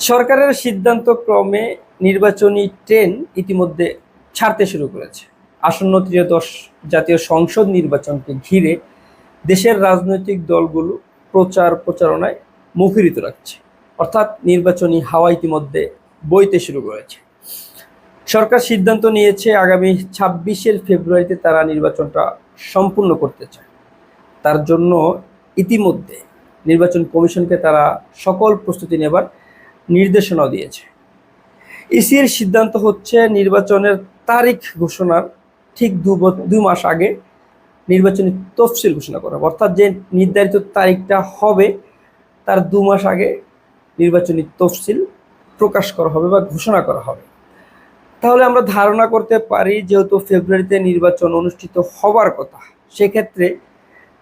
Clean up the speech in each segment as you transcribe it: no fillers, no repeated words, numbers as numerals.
সরকারের সিদ্ধান্ত ক্রমে নির্বাচনী ট্রেন ইতিমধ্যে ছাড়তে শুরু করেছে। আসন্ন ত্রয়োদশ জাতীয় সংসদ নির্বাচনকে ঘিরে দেশের রাজনৈতিক দলগুলো প্রচারণায় মুখরিত রাখছে, অর্থাৎ নির্বাচনী হাওয়া ইতিমধ্যে বইতে শুরু করেছে। সরকার সিদ্ধান্ত নিয়েছে আগামী 26 ফেব্রুয়ারিতে তারা নির্বাচনটা সম্পূর্ণ করতে চায়। তার জন্য ইতিমধ্যে নির্বাচন কমিশনকে তারা সকল প্রস্তুতি নেবার নির্দেশনা দিয়েছে। ইসির সিদ্ধান্ত হচ্ছে নির্বাচনের তারিখ ঘোষণার ঠিক 2 মাস আগে নির্বাচনী তফসিল ঘোষণা করা, অর্থাৎ যে নির্ধারিত তারিখটা হবে তার 2 মাস আগে নির্বাচনী তফসিল প্রকাশ করা হবে বা ঘোষণা করা হবে। তাহলে আমরা ধারণা করতে পারি যেহেতু ফেব্রুয়ারিতে নির্বাচন অনুষ্ঠিত হবার কথা, সেক্ষেত্রে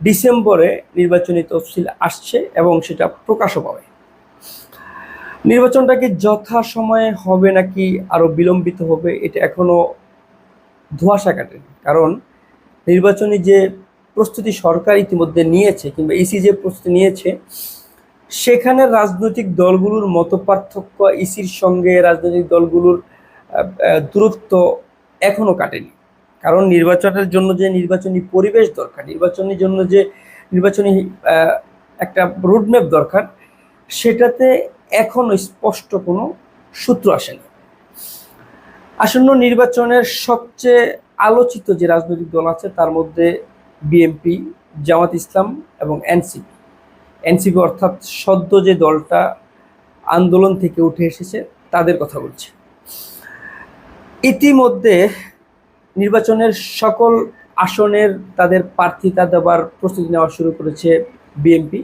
ডিসেম্বরে নির্বাচনী তফসিল আসছে এবং সেটা প্রকাশও পাবে। নির্বাচনটা কি যথাসময়ে হবে নাকি আরও বিলম্বিত হবে, এটা এখনও ধোঁয়াশা কাটেনি। কারণ নির্বাচনী যে প্রস্তুতি সরকার ইতিমধ্যে নিয়েছে কিংবা ইসি যে প্রস্তুতি নিয়েছে, সেখানে রাজনৈতিক দলগুলোর মতপার্থক্য, ইসির সঙ্গে রাজনৈতিক দলগুলোর দূরত্ব এখনও কাটেনি। কারণ নির্বাচনের জন্য যে নির্বাচনী পরিবেশ দরকার, নির্বাচনের জন্য যে নির্বাচনী একটা রোডম্যাপ দরকার, সেটাতে এখনও স্পষ্ট কোনো সূত্র আসেনি। আসন্ন নির্বাচনের সবচেয়ে আলোচিত যে রাজনৈতিক দল আছে তার মধ্যে বিএনপি, জামাত ইসলাম এবং এনসিপি অর্থাৎ সদ্য যে দলটা আন্দোলন থেকে উঠে এসেছে তাদের কথা বলছি। ইতিমধ্যে নির্বাচনের সকল আসনের তাদের প্রার্থিতা দেওয়ার প্রস্তুতি নেওয়া শুরু করেছে বিএনপি।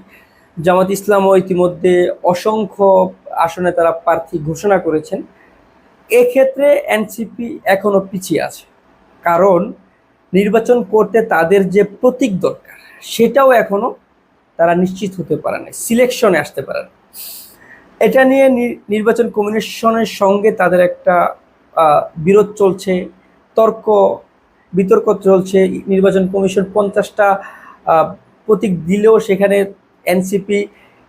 জামাত ইসলামও ইতিমধ্যে অসংখ্য আসনে তারা প্রার্থী ঘোষণা করেছেন। এক্ষেত্রে এনসিপি এখনও পিছিয়ে আছে, কারণ নির্বাচন করতে তাদের যে প্রতীক দরকার সেটাও এখনও তারা নিশ্চিত হতে পারে না, সিলেকশনে আসতে পারে না। এটা নিয়ে নির্বাচন কমিশনের সঙ্গে তাদের একটা বিরোধ চলছে, বিতর্ক চলছে। নির্বাচন কমিশন 50টা প্রতীক দিলেও সেখানে এনসিপি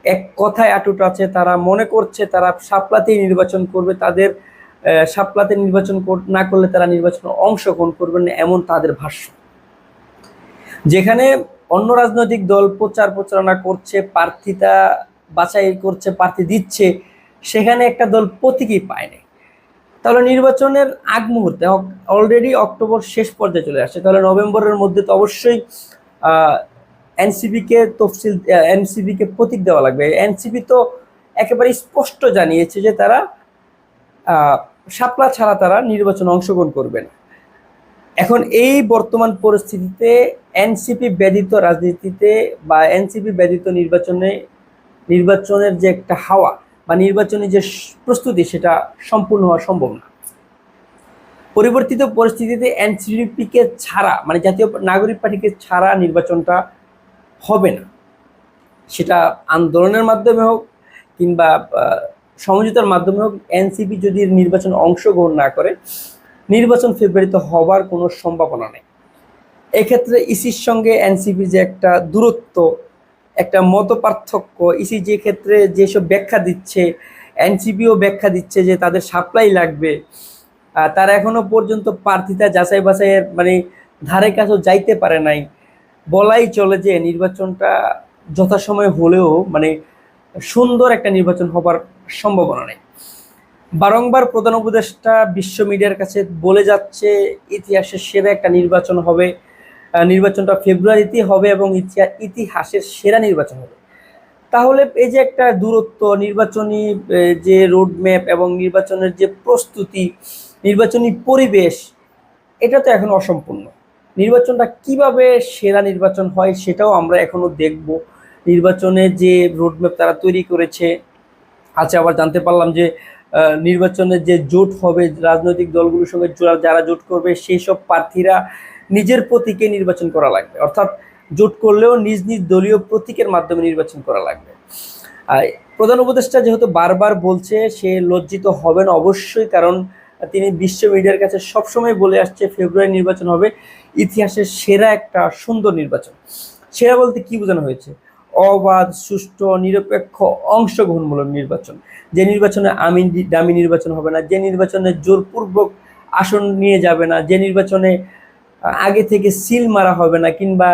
এক কথায় আটুট আছে। তারা মনে করছে তারা শাপলাতেই নির্বাচন করবে, তাদের শাপলাতে নির্বাচন না করলে তারা নির্বাচনে অংশগ্রহণ করবেন না, এমন তাদের ভাষ্য। যেখানে অন্য রাজনৈতিক দল প্রচারণা করছে, প্রার্থিতা বাছাই করছে, প্রার্থী দিচ্ছে, সেখানে একটা দল প্রতীকই পায়নি। তাহলে নির্বাচনের আগ মুহূর্তে অলরেডি অক্টোবর শেষ পর্যায়ে চলে আসছে, তাহলে নভেম্বরের মধ্যে তো অবশ্যই এনসিপিকে প্রতীক দেওয়া লাগবে। এনসিপি তো একেবারে স্পষ্ট জানিয়েছে যে তারা শাপলা ছাড়া তারা নির্বাচনে অংশগ্রহণ করবে না। এখন এই বর্তমান পরিস্থিতিতে এনসিপি ব্যতীত রাজনীতিতে বা এনসিপি ব্যতীত নির্বাচনের যে একটা হাওয়া বা নির্বাচনী যে প্রস্তুতি সেটা সম্পূর্ণ হওয়া সম্ভব না। পরিবর্তিত পরিস্থিতিতে এনসিপিকে ছাড়া মানে জাতীয় নাগরিক পার্টিকে ছাড়া নির্বাচনটা হবে না। সেটা আন্দোলনের মাধ্যমে হোক কিংবা সমঝোতার মাধ্যমে হোক, এনসিপি যদি নির্বাচনে অংশগ্রহণ না করে নির্বাচন ফেব্রুয়ারিতে হবার কোনো সম্ভাবনা নেই। এক্ষেত্রে ইসির সঙ্গে এনসিপি যে একটা দূরত্ব, একটা মতপার্থক্য, ইসি যে ক্ষেত্রে যেসব ব্যাখ্যা দিচ্ছে, এনসিপিও ব্যাখ্যা দিচ্ছে যে তাদের সাপ্লাই লাগবে। তারা এখনো পর্যন্ত প্রার্থিতা যাচাই বাছাইয়ের মানে ধারে কাছেও যাইতে পারে নাই। বলাই চলে যে নির্বাচনটা যথাসময়ে হলেও মানে সুন্দর একটা নির্বাচন হবার সম্ভাবনা নেই। বারংবার প্রধান উপদেষ্টা বিশ্ব মিডিয়ার কাছে বলে যাচ্ছে ইতিহাসের সেরা একটা নির্বাচন হবে, নির্বাচনটা ফেব্রুয়ারিতেই হবে এবং ইতিহাসের সেরা নির্বাচন হবে। তাহলে এই যে একটা দূরত্ব, নির্বাচনী যে রোডম্যাপ এবং নির্বাচনের যে প্রস্তুতি, নির্বাচনী পরিবেশ, এটা তো এখন অসম্পূর্ণ। নির্বাচনটা কিভাবে সেরা নির্বাচন হয় সেটাও আমরা এখনো দেখব। নির্বাচনে যে রোডম্যাপ তারা তৈরি করেছে আছে, আবার জানতে পারলাম যে নির্বাচনের যে জোট হবে রাজনৈতিক দলগুলোর সঙ্গে যারা জোট করবে সেই সব প্রার্থীরা নিজের প্রতীকে নির্বাচন করা লাগবে, অর্থাৎ জোট করলেও নিজ নিজ দলীয় প্রতীকের মাধ্যমে নির্বাচন করা লাগবে। প্রধান উপদেষ্টা যেহেতু বারবার বলছে, সে লজ্জিত হবেন অবশ্যই, কারণ তিনি বিশ্ব মিডিয়ার কাছে সবসময় বলে আসছে ফেব্রুয়ারি নির্বাচন হবে ইতিহাসের সেরা একটা সুন্দর নির্বাচন। সেরা বলতে কি বোঝানো হয়েছে? অবাধ, সুষ্ঠু, নিরপেক্ষ, অংশগ্রহণমূলক নির্বাচন। যে নির্বাচনে দামি নির্বাচন হবে না, যে নির্বাচনে জোরপূর্বক আসন নিয়ে যাবে না, যে নির্বাচনে আগে থেকে সিল মারা হবে না, কিংবা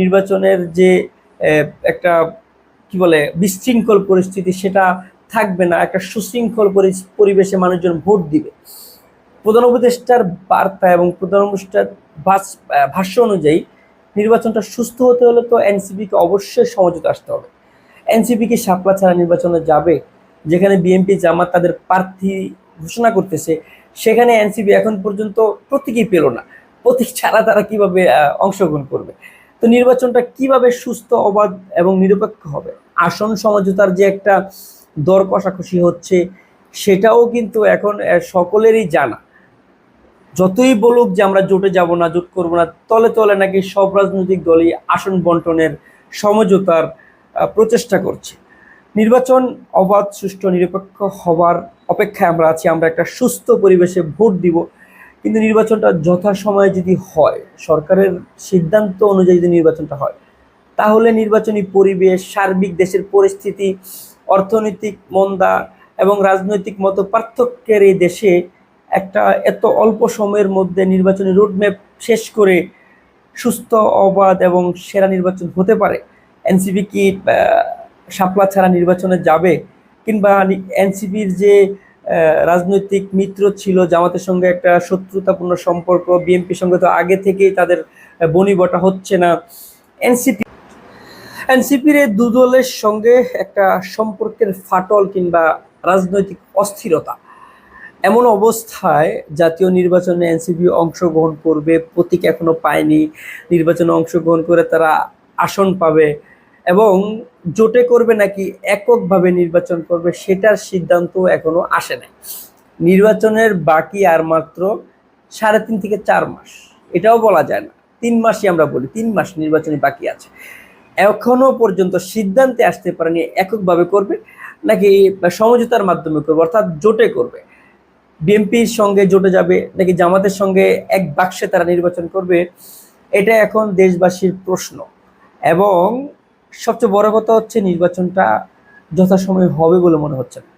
নির্বাচনের যে একটা কি বলে বিশৃঙ্খল পরিস্থিতি সেটা থাকবে না, একটা সুশৃঙ্খল পরিবেশে মানুষজন ভোট দিবে। প্রধান উপদেষ্টার বার্তা এবং প্রধান উপদেষ্টার ভাষ্য অনুযায়ী নির্বাচনটা সুস্থ হতে হলে তো এনসিপিকে অবশ্যই সমঝোতা আসতে হবে। এনসিপি কি শাপলা ছাড়া নির্বাচনে যাবে? যেখানে বিএনপি জামাত তাদের প্রার্থী ঘোষণা করতেছে, সেখানে এনসিপি এখন পর্যন্ত প্রতীকই পেল না। প্রতীক ছাড়া তারা কিভাবে অংশগ্রহণ করবে? তো নির্বাচনটা কিভাবে সুস্থ, অবাধ এবং নিরপেক্ষ হবে? আসন সমঝোতার যে একটা দর কষাকষি হচ্ছে, সেটাও কিন্তু এখন সকলেরই জানা। যতই বলুক যে আমরা জোটে যাব না, জোট করবো না, তলে তলে নাকি সব রাজনৈতিক দলই আসন বন্টনের সমঝোতার প্রচেষ্টা করছে। নির্বাচন অবাধ, সুষ্ঠু, নিরপেক্ষ হবার অপেক্ষায় আমরা আছি। আমরা একটা সুস্থ পরিবেশে ভোট দিব, কিন্তু নির্বাচনটা যথাসময়ে যদি হয়, সরকারের সিদ্ধান্ত অনুযায়ী যদি নির্বাচনটা হয়, তাহলে নির্বাচনী পরিবেশ, সার্বিক দেশের পরিস্থিতি, অর্থনৈতিক মন্দা এবং রাজনৈতিক মত পার্থক্যের এই দেশে একটা এত অল্প সময়ের মধ্যে নির্বাচনী রোডম্যাপ শেষ করে সুস্থ, অবাধ এবং সেরা নির্বাচন হতে পারে? এনসিপি কি শাপলা ছাড়া নির্বাচনে যাবে? কিংবা এনসিপির যে রাজনৈতিক মিত্র ছিল, জামাতের সঙ্গে একটা শত্রুতাপূর্ণ সম্পর্ক, বিএনপির সঙ্গে তো আগে থেকেই তাদের বনিবটা হচ্ছে না, এনসিপির এই দু দলের সঙ্গে একটা সম্পর্কের ফাটল কিংবা রাজনৈতিক অস্থিরতা। এমন অবস্থায় জাতীয় নির্বাচনে এনসিপি অংশগ্রহণ করবে, প্রতীক এখনো পায়নি, নির্বাচনে অংশগ্রহণ করে তারা আসন পাবে এবং জোটে করবে নাকি এককভাবে নির্বাচন করবে সেটার সিদ্ধান্ত এখনো আসে নাই। নির্বাচনের বাকি আর মাত্র 3.5 থেকে 4 মাস, এটাও বলা যায় না, 3 মাসই আমরা বলি, 3 মাস নির্বাচনী বাকি আছে। এখনো পর্যন্ত সিদ্ধান্তে আসতে পারেনি এককভাবে করবে নাকি সমঝোতার মাধ্যমে করবে, অর্থাৎ জোটে করবে। বিএনপির সঙ্গে জোটে যাবে নাকি জামাতের সঙ্গে এক বাক্সে তারা নির্বাচন করবে, এটা এখন দেশবাসীর প্রশ্ন। এবং সবচেয়ে বড় কথা হচ্ছে, নির্বাচনটা যথাসময়ে হবে বলে মনে হচ্ছে না।